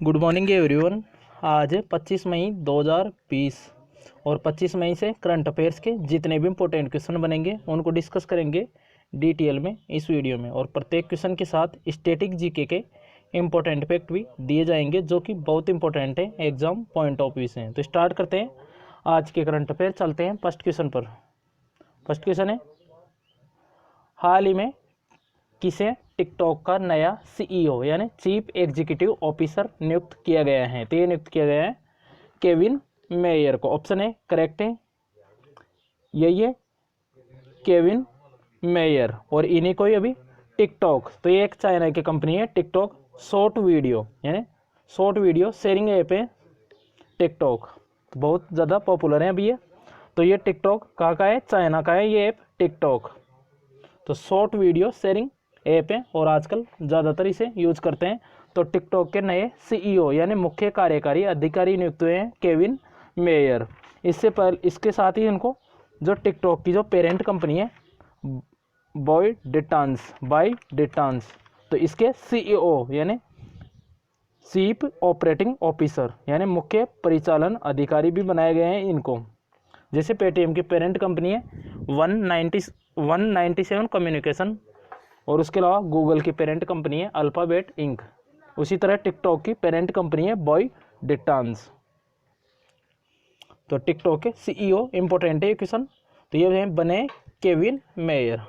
Good morning everyone. आज 25 मई 2020 और 25 मई से करंट अफेयर्स के जितने भी इंपॉर्टेंट क्वेश्चन बनेंगे उनको डिस्कस करेंगे डिटेल में इस वीडियो में। और प्रत्येक क्वेश्चन के साथ स्टैटिक जीके के इंपॉर्टेंट फैक्ट भी दिए जाएंगे जो कि बहुत इंपॉर्टेंट है, एग्जाम पॉइंट ऑफ व्यू से हैं। तो स्टार्ट करते हैं आज के करंट अफेयर। चलते हैं फर्स्ट क्वेश्चन पर। फर्स्ट क्वेश्चन है, हाल ही में किसे टिकटॉक का नया सीईओ यानी चीफ एग्जीक्यूटिव ऑफिसर नियुक्त किया गया है? तो ये नियुक्त किया गया है केविन मेयर को। ऑप्शन है करेक्ट है, यही है केविन मेयर। और इन्हीं को ही अभी टिकटॉक, तो ये एक चाइना की कंपनी है टिकटॉक, शॉर्ट वीडियो यानी शॉर्ट वीडियो शेयरिंग ऐप है टिकटॉक, तो बहुत ज़्यादा पॉपुलर है अभी ये। तो ये टिकटॉक कहाँ का है? चाइना का है ये ऐप टिकटॉक। तो शॉर्ट वीडियो शेयरिंग ऐप है और आजकल ज़्यादातर इसे यूज करते हैं। तो टिकटॉक के नए सीईओ यानी मुख्य कार्यकारी अधिकारी नियुक्त हुए हैं केविन मेयर। इससे पहले इसके साथ ही इनको जो टिकटॉक की जो पेरेंट कंपनी है बाइडेटांस, तो इसके सीईओ यानी चीफ ऑपरेटिंग ऑफिसर यानी मुख्य परिचालन अधिकारी भी बनाए गए हैं इनको। जैसे पेटीएम की पेरेंट कंपनी है 197 कम्युनिकेशन, और उसके अलावा गूगल की पेरेंट कंपनी है अल्फाबेट इंक, उसी तरह टिकटॉक की पेरेंट कंपनी है बाइडेटांस। तो टिकटॉक के सीईओ इंपॉर्टेंट है ये क्वेश्चन। तो ये बने केविन मेयर।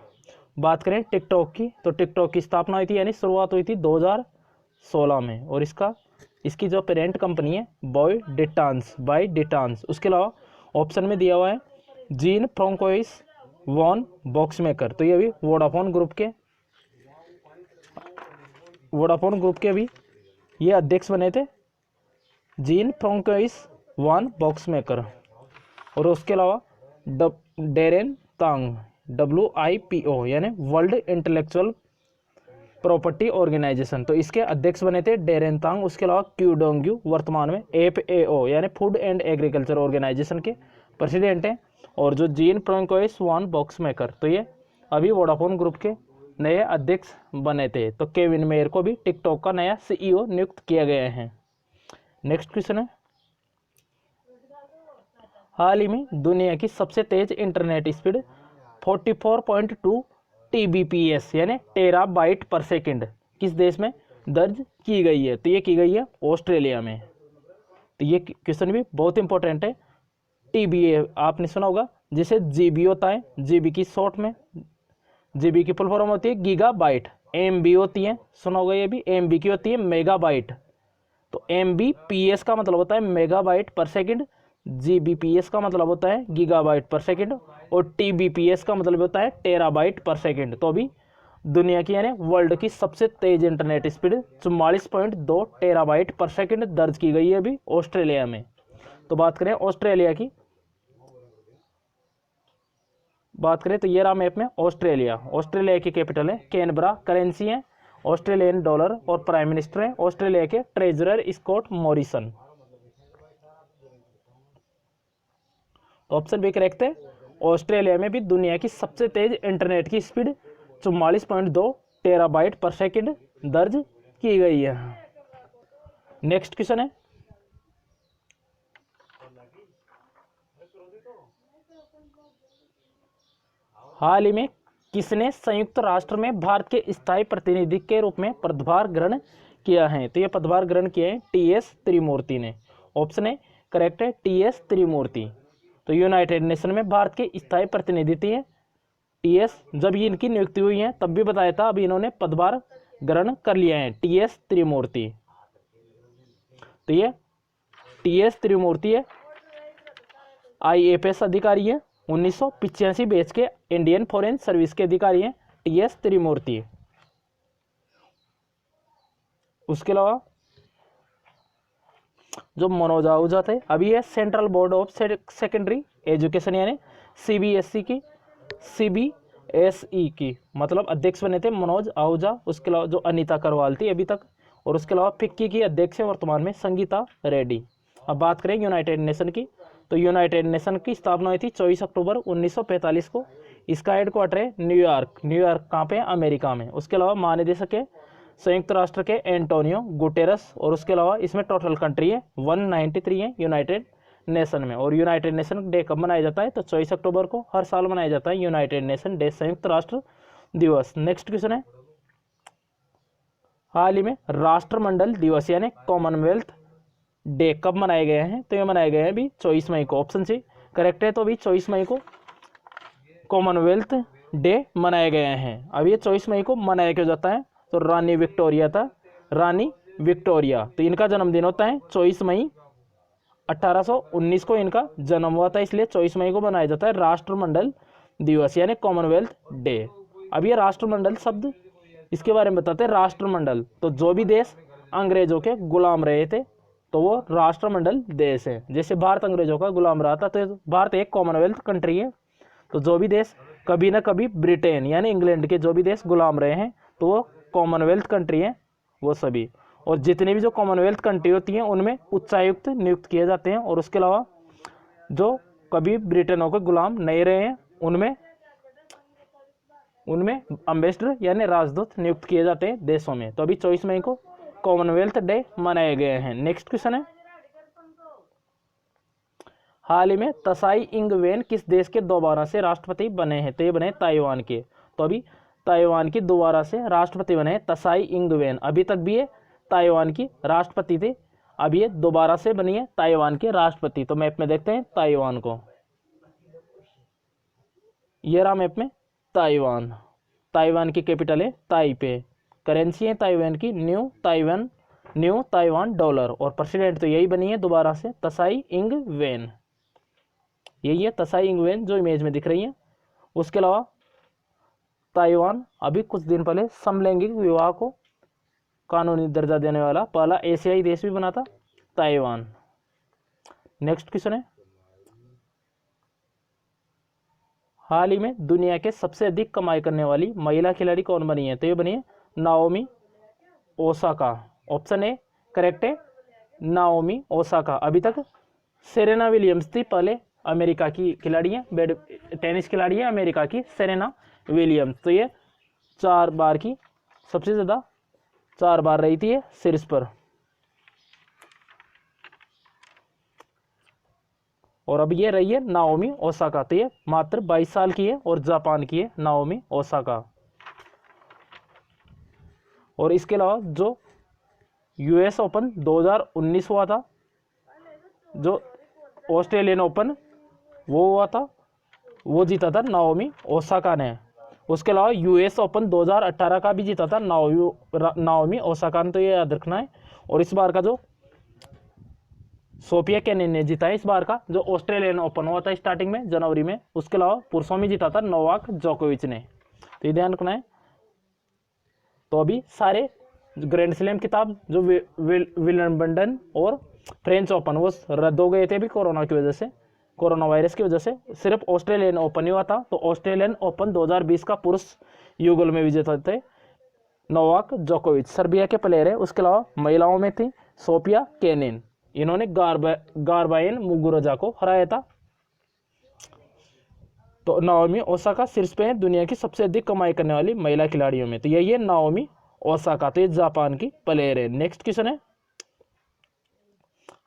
बात करें टिकटॉक की, तो टिकटॉक की स्थापना हुई थी यानी शुरुआत हुई थी 2016 में, और इसकी जो पेरेंट कंपनी है बाइडेटांस। उसके अलावा ऑप्शन में दिया हुआ है जीन फ्रांकोइस वॉन बॉक्समेकर, तो ये भी वोडाफोन ग्रुप के भी ये अध्यक्ष बने थे जीन फ्रांकोइस वॉन बॉक्समेकर। और उसके अलावा डेरेन तांग WIPO यानी वर्ल्ड इंटेलेक्चुअल प्रॉपर्टी ऑर्गेनाइजेशन, तो इसके अध्यक्ष बने थे डेरेन तांग। उसके अलावा क्यू डोंग्यू वर्तमान में FAO यानी फूड एंड एग्रीकल्चर ऑर्गेनाइजेशन के प्रेसिडेंट हैं। और जो जीन फ्रांकोइस वॉन बॉक्समेकर, तो ये अभी वोडाफोन ग्रुप के नए अध्यक्ष बने थे। तो केविन मेयर को भी टिकटॉक का नया सीईओ नियुक्त किया गया है। नेक्स्ट क्वेश्चन है, हाल ही में दुनिया की सबसे तेज इंटरनेट स्पीड 44.2 TBPS यानी टेराबाइट पर सेकंड किस देश में दर्ज की गई है? तो ये की गई है ऑस्ट्रेलिया में। तो ये क्वेश्चन भी बहुत इंपॉर्टेंट है। TBA आपने सुना होगा, जिसे GB होता है, GB की शॉर्ट में GB की फुल फॉर्म होती है गीगाबाइट। MB होती है, सुना होगा ये भी, MB की होती है मेगाबाइट। तो MBPS का मतलब होता है मेगाबाइट पर सेकंड, GBPS का मतलब होता है गीगाबाइट पर सेकंड, और TBPS का मतलब होता है टेराबाइट पर सेकंड। तो अभी दुनिया की यानी वर्ल्ड की सबसे तेज इंटरनेट स्पीड 44.2 टेराबाइट पर सेकंड दर्ज की गई है अभी ऑस्ट्रेलिया में। तो बात करें ऑस्ट्रेलिया की, बात करें तो ये रहा मैप में ऑस्ट्रेलिया की कैपिटल है कैनबरा, करेंसी है ऑस्ट्रेलियन डॉलर, और प्राइम मिनिस्टर है ऑस्ट्रेलिया के treasurer Scott Morrison. Option B correct है, ऑस्ट्रेलिया में भी दुनिया की सबसे तेज इंटरनेट की स्पीड 44.2 टेराबाइट पर सेकंड दर्ज की गई है। नेक्स्ट क्वेश्चन है, हाल ही में किसने संयुक्त राष्ट्र में भारत के स्थायी प्रतिनिधि के रूप में पदभार ग्रहण किया है? तो यह पदभार ग्रहण किया है TS त्रिमूर्ति ने। ऑप्शन है करेक्ट है, TS त्रिमूर्ति। तो यूनाइटेड नेशन में भारत के स्थायी प्रतिनिधि थे TS, जब ये इनकी नियुक्ति हुई है तब भी बताया था, अभी इन्होंने पदभार ग्रहण कर लिया है TS त्रिमूर्ति। तो ये TS त्रिमूर्ति है, IFS अधिकारी है, 1985 बैच के इंडियन फॉरेन सर्विस के अधिकारी हैं TS त्रिमूर्ति। उसके अलावा जो मनोज आहूजा थे, अभी है central board of secondary education यानी CBSE की मतलब अध्यक्ष बने थे मनोज आहूजा। उसके अलावा जो अनीता करवाल थी अभी तक, और उसके अलावा फिक्की की अध्यक्ष है वर्तमान में संगीता रेड्डी। अब बात करें यूनाइटेड नेशन की, तो यूनाइटेड नेशन की स्थापना हुई थी 24 अक्टूबर 1945 को। इसका हेडक्वार्टर है न्यूयॉर्क कहाँ पे? अमेरिका में। उसके अलावा महानिदेशक है संयुक्त राष्ट्र के एंटोनियो गुटेरस, और उसके अलावा इसमें टोटल कंट्री है 193 है यूनाइटेड नेशन में। और यूनाइटेड नेशन डे कब मनाया जाता है, तो 24 अक्टूबर को हर साल मनाया जाता है यूनाइटेड नेशन डे, संयुक्त राष्ट्र दिवस। नेक्स्ट क्वेश्चन है, हाल ही में राष्ट्रमंडल दिवस यानी कॉमनवेल्थ डे कब मनाए गए हैं, तो ये मनाए गए हैं अभी 24 मई को। ऑप्शन सी करेक्ट है, तो अभी 24 मई को कॉमनवेल्थ डे मनाए गए हैं। अब ये 24 मई को मनाया क्यों जाता है, तो रानी विक्टोरिया था, रानी विक्टोरिया, तो इनका जन्मदिन होता है 24 मई 1819 को इनका जन्म हुआ था, इसलिए 24 मई को मनाया जाता है राष्ट्रमंडल दिवस यानी कॉमनवेल्थ डे। अब ये राष्ट्रमंडल शब्द इसके बारे में बताते हैं, राष्ट्रमंडल तो जो भी देश अंग्रेजों के गुलाम रहे थे तो वो राष्ट्रमंडल देश है। जैसे भारत अंग्रेजों का गुलाम रहा था, तो भारत एक कॉमनवेल्थ कंट्री है, तो जो भी देश कभी ना कभी ब्रिटेन यानी इंग्लैंड के जो भी देश गुलाम रहे हैं तो वो कॉमनवेल्थ कंट्री है वो सभी। और जितनी भी जो कॉमनवेल्थ कंट्री होती हैं उनमें उच्चायुक्त नियुक्त किए जाते हैं, और उसके अलावा जो कभी ब्रिटेनों के गुलाम नहीं रहे हैं उनमें अम्बेसडर यानी राजदूत नियुक्त किए जाते हैं देशों में। तो अभी 24 मई को कॉमनवेल्थ डे मनाए गए हैं। नेक्स्ट क्वेश्चन है, हाल ही में त्साई इंग वेन किस देश के दोबारा से राष्ट्रपति बने हैं, तो ये बने ताइवान के। तो अभी ताइवान की दोबारा से राष्ट्रपति बने त्साई इंग वेन। अभी तक भी ये ताइवान की राष्ट्रपति थे, अब ये दोबारा से बनी है ताइवान के राष्ट्रपति। तो मैप में देखते हैं ताइवान को, ये रहा मैप में ताइवान। ताइवान की कैपिटल है ताइपे, करेंसी है ताइवान की न्यू ताइवान डॉलर, और प्रेसिडेंट तो यही बनी है दोबारा से त्साई इंग वेन। यही है त्साई इंग वेन जो इमेज में दिख रही है। उसके अलावा ताइवान अभी कुछ दिन पहले समलैंगिक विवाह को कानूनी दर्जा देने वाला पहला एशियाई देश भी बना था ताइवान। नेक्स्ट क्वेश्चन है, हाल ही में दुनिया के सबसे अधिक कमाई करने वाली महिला खिलाड़ी कौन बनी है, तो ये बनी है Naomi Osaka. Option A correct है, नाओमी ओसाका। अभी तक सेरेना विलियम्स थी पहले अमेरिका की खिलाड़ी है, टेनिस खिलाड़ी है अमेरिका की सेरेना विलियम्स। तो ये 4 बार की सबसे ज़्यादा 4 बार रही थी ये शीर्ष पर, और अब ये रही है नाओमी ओसाका। तो ये मात्र 22 साल की है और जापान की है नाओमी ओसाका। और इसके अलावा जो यूएस ओपन 2019 हुआ था, जो ऑस्ट्रेलियन ओपन वो हुआ था, वो जीता था नाओमी ओसाका ने। उसके अलावा यूएस ओपन 2018 का भी जीता था नाओमी ओसाका ने, तो ये याद रखना है। और इस बार का जो सोफिया केनिन ने जीता है इस बार का जो ऑस्ट्रेलियन ओपन हुआ था स्टार्टिंग में जनवरी में। उसके अलावा पुरुषों में जीता था नोवाक जोकोविच ने, तो ये ध्यान रखना है। तो अभी सारे ग्रैंड स्लैम किताब जो विंबलडन और फ्रेंच ओपन वो रद्द हो गए थे अभी कोरोना की वजह से, कोरोना वायरस की वजह से। सिर्फ ऑस्ट्रेलियन ओपन ही हुआ था। तो ऑस्ट्रेलियन ओपन 2020 का पुरुष युगल में विजेता थे नोवाक जोकोविच, सर्बिया के प्लेयर है। उसके अलावा महिलाओं में थी सोफिया केनिन, इन्होंने गार्बाइन मुगुरुजा को हराया था। तो नाओमी ओसाका शीर्ष पे है दुनिया की सबसे अधिक कमाई करने वाली महिला खिलाड़ियों में, तो यही है नाओमी ओसाका, तो ये जापान की प्लेयर है। नेक्स्ट क्वेश्चन है,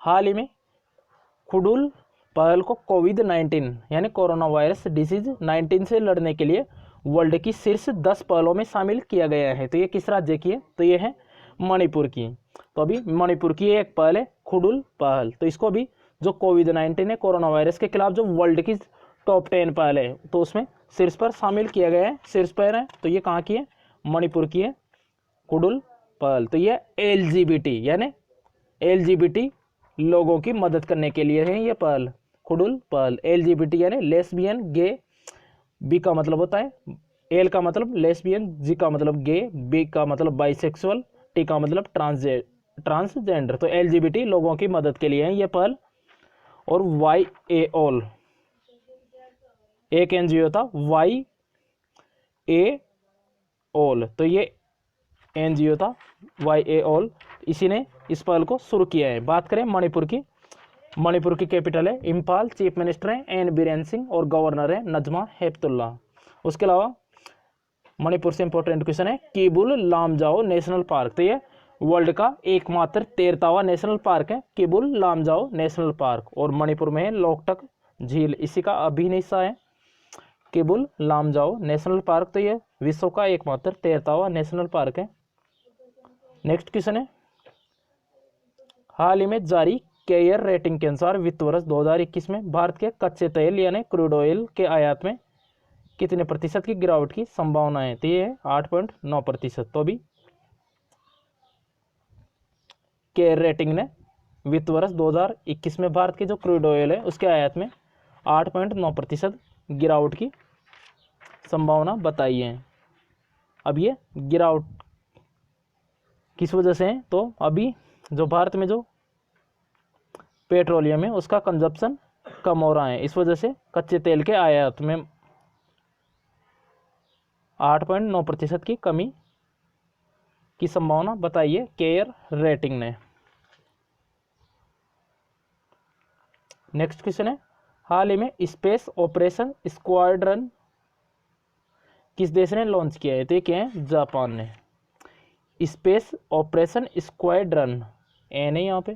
हाल ही में खुडुल पहल को कोविड-19 यानी कोरोना वायरस डिसीज 19 से लड़ने के लिए वर्ल्ड की शीर्ष 10 पहलों में शामिल किया गया है। तो ये किस राज्य की है, तो ये है मणिपुर की। तो अभी मणिपुर की एक पहल है खुडुल पहल, तो इसको भी जो कोविड-19 है कोरोना वायरस के खिलाफ जो वर्ल्ड की टॉप 10 पहल है तो उसमें शीर्ष पर शामिल किया गया है, शीर्ष पर है। तो ये कहाँ की है, मणिपुर की है खुडुल पहल। तो ये LGBT यानी LGBT लोगों की मदद करने के लिए है ये पहल, खुडुल पहल। LGBT यानी लेस्बियन, गे, बी का मतलब होता है एल का मतलब लेस्बियन, जी का मतलब गे, बी का मतलब बाइसेक्सुअल, टी का मतलब ट्रांसजेंडर। तो LGBT लोगों की मदद के लिए है ये पहल। और YAOL एक NGO था YAOL, तो ये NGO था YAOL, इसी ने इस पहल को शुरू किया है। बात करें मणिपुर की, मणिपुर की कैपिटल है इम्फाल, चीफ मिनिस्टर है एन बीरेन सिंह और गवर्नर है नजमा हेपतुल्ला। उसके अलावा मणिपुर से इंपॉर्टेंट क्वेश्चन है, केबुल लामजाओ नेशनल पार्क। तो ये वर्ल्ड का एकमात्र 13वां नेशनल पार्क है, केबुल लामजाओ नेशनल पार्क, और मणिपुर में है लोकटक झील, इसी का अभिन्न हिस्सा है केबुल लामजाओ नेशनल पार्क। तो ये विश्व का एकमात्र 13वां नेशनल पार्क है। नेक्स्ट क्वेश्चन है, हाल ही में जारी केयर रेटिंग के अनुसार वित्त वर्ष 2021 में भारत के कच्चे तेल यानी क्रूड ऑयल के आयात में कितने प्रतिशत की गिरावट की संभावना है? तो ये है 8.9%। तो अभी केयर रेटिंग ने वित्त वर्ष 2021 में भारत के जो क्रूड ऑयल है उसके आयात में 8.9% गिरावट की संभावना बताई है। अब ये गिरावट किस वजह से है? तो अभी जो भारत में जो पेट्रोलियम है उसका कंजप्शन कम हो रहा है, इस वजह से कच्चे तेल के आयात में 8.9% की कमी की संभावना बताई है केयर रेटिंग ने। नेक्स्ट क्वेश्चन है, हाल ही में स्पेस ऑपरेशन स्क्वाड्रन किस देश ने लॉन्च किया है? तो ये क्या है? जापान ने। स्पेस ऑपरेशन स्क्वाड्रन एन है यहाँ पे,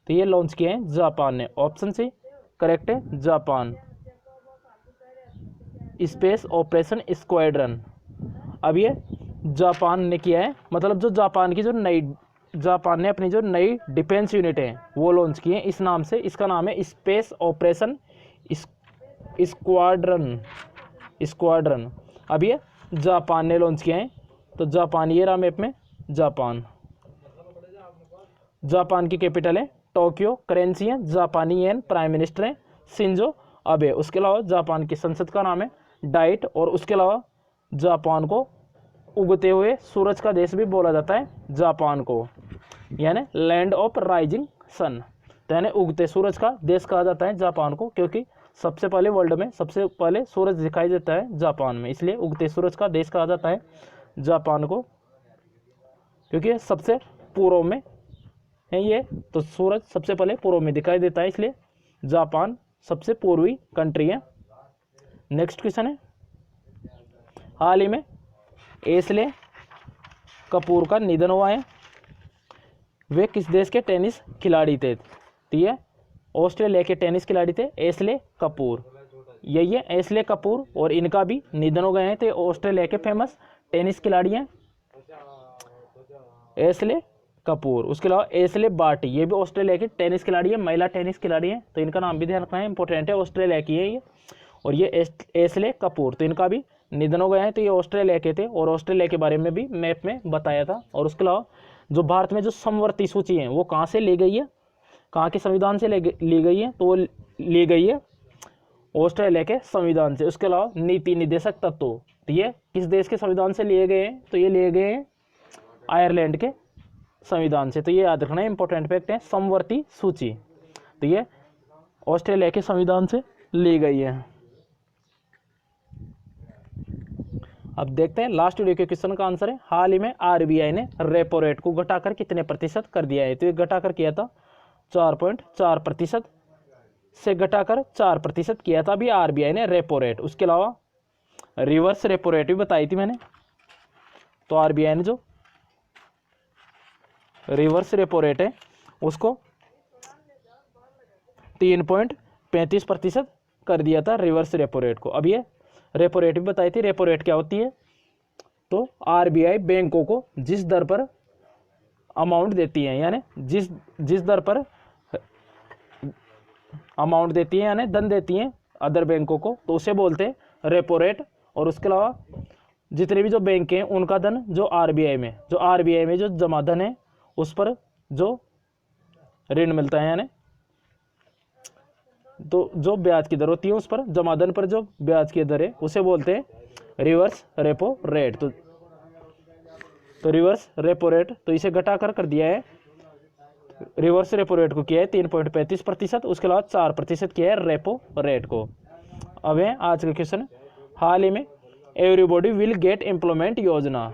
तो ये लॉन्च किया है जापान ने। ऑप्शन सी करेक्ट है, जापान। स्पेस ऑपरेशन स्क्वाड्रन अब ये जापान ने किया है, मतलब जो जापान ने अपनी जो नई डिफेंस यूनिट है वो लॉन्च की है इस नाम से। इसका नाम है स्पेस ऑपरेशन स्क्वाड्रन। अब ये जापान ने लॉन्च किया है। तो जापान, ये रहा मैप में जापान की कैपिटल है टोक्यो, करेंसी है जापानी येन, प्राइम मिनिस्टर है शिंजो अबे। उसके अलावा जापान की संसद का नाम है डाइट, और उसके अलावा जापान को उगते हुए सूरज का देश भी बोला जाता है जापान को, यानी लैंड ऑफ राइजिंग सन। तो यानी उगते सूरज का देश कहा जाता है जापान को, क्योंकि सबसे पहले वर्ल्ड में सबसे पहले सूरज दिखाई देता है जापान में, इसलिए उगते सूरज का देश कहा जाता है जापान को, क्योंकि सबसे पूर्व में है ये। तो सूरज सबसे पहले पूर्व में दिखाई देता है, इसलिए जापान सबसे पूर्वी कंट्री है। नेक्स्ट क्वेश्चन है, हाल ही में एस्ले कपूर का निधन हुआ है। वे किस देश के टेनिस खिलाड़ी थे? तो ये ऑस्ट्रेलिया के टेनिस खिलाड़ी थे एस्ले कपूर। यही है एस्ले कपूर, और इनका भी निधन हो गए हैं। तो ऑस्ट्रेलिया के फेमस टेनिस खिलाड़ी हैं एस्ले कपूर। उसके अलावा एस्ले बार्टी, ये भी ऑस्ट्रेलिया की टेनिस खिलाड़ी है, महिला टेनिस खिलाड़ी है, तो इनका नाम भी ध्यान रखना है, इंपॉर्टेंट है, ऑस्ट्रेलिया की है ये। और ये एस्ले कपूर, तो इनका भी निधन हो गए हैं। तो ये ऑस्ट्रेलिया के थे, और ऑस्ट्रेलिया के बारे में भी मैप में बताया था। और उसके अलावा जो भारत में जो समवर्ती सूची है वो कहाँ से ली गई है, कहाँ के संविधान से ली गई है? तो वो ली गई है ऑस्ट्रेलिया के संविधान से। उसके अलावा नीति निर्देशक तत्व, तो ये किस देश के संविधान से लिए गए हैं? तो ये लिए गए हैं आयरलैंड के संविधान से। तो ये याद रखना है, इंपॉर्टेंट फैक्ट है, समवर्ती सूची, तो ये ऑस्ट्रेलिया के संविधान से ली गई है। अब देखते हैं लास्ट वीडियो के क्वेश्चन का आंसर है, हाल ही में आरबीआई ने रेपो रेट को घटाकर कितने प्रतिशत कर दिया है? तो ये घटाकर किया था 4.4% से घटाकर 4% किया था अभी आरबीआई ने रेपो रेट। उसके अलावा रिवर्स रेपो रेट भी बताई थी मैंने। तो आरबीआई ने जो रिवर्स रेपो रेट है उसको 3.35% कर दिया था रिवर्स रेपो रेट को। अब ये रेपो रेट भी बताई थी। रेपो रेट क्या होती है? तो आरबीआई बैंकों को जिस दर पर अमाउंट देती है, यानी जिस दर पर अमाउंट देती है यानी धन देती है अदर बैंकों को, तो उसे बोलते हैं रेपो रेट। और उसके अलावा जितने भी जो बैंक हैं उनका धन जो आरबीआई में जो जमा धन है उस पर जो ऋण मिलता है, यानी तो जो ब्याज की दर होती है उस पर, जमा धन पर जो ब्याज की दर है उसे बोलते हैं रिवर्स रेपो रेट। तो रिवर्स रेपो रेट, तो इसे घटाकर कर दिया है, रिवर्स रेपो रेट को किया है 3.35%। उसके अलावा 4% किया है रेपो रेट को। अब है आज का क्वेश्चन, हाल ही में एवरीबॉडी विल गेट एम्प्लॉयमेंट योजना,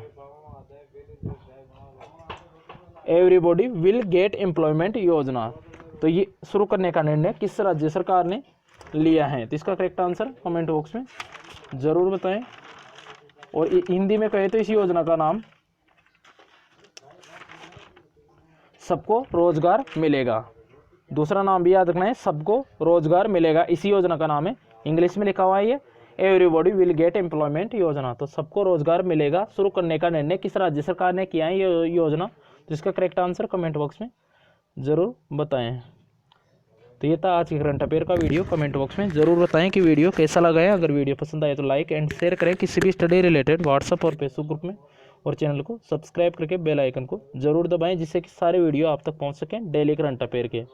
एवरीबॉडी विल गेट एम्प्लॉयमेंट योजना, तो ये शुरू करने का निर्णय किस राज्य सरकार ने लिया है? तो इसका करेक्ट आंसर कमेंट बॉक्स में जरूर बताएं। और हिंदी में कहे तो इस योजना का नाम सबको रोजगार मिलेगा। दूसरा नाम भी याद रखना है, सबको रोजगार मिलेगा, इसी योजना का नाम है। इंग्लिश में लिखा हुआ है ये एवरीबॉडी विल गेट एम्प्लॉयमेंट योजना। तो सबको रोजगार मिलेगा शुरू करने का निर्णय किस राज्य सरकार ने किया है ये योजना? तो इसका करेक्ट आंसर कमेंट बॉक्स में ज़रूर बताएं। तो ये था आज की करंट अफेयर का वीडियो। कमेंट बॉक्स में ज़रूर बताएं कि वीडियो कैसा लगा है। अगर वीडियो पसंद आए तो लाइक एंड शेयर करें किसी भी स्टडी रिलेटेड व्हाट्सअप और फेसबुक ग्रुप में, और चैनल को सब्सक्राइब करके बेल आइकन को जरूर दबाएं जिससे कि सारे वीडियो आप तक पहुंच सकें डेली करंट अफेयर के।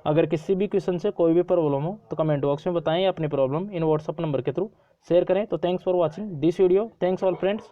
अगर किसी भी क्वेश्चन से कोई भी प्रॉब्लम हो तो कमेंट बॉक्स में बताएं, अपनी प्रॉब्लम इन व्हाट्सअप नंबर के थ्रू शेयर करें। तो thanks for watching this video. Thanks all friends.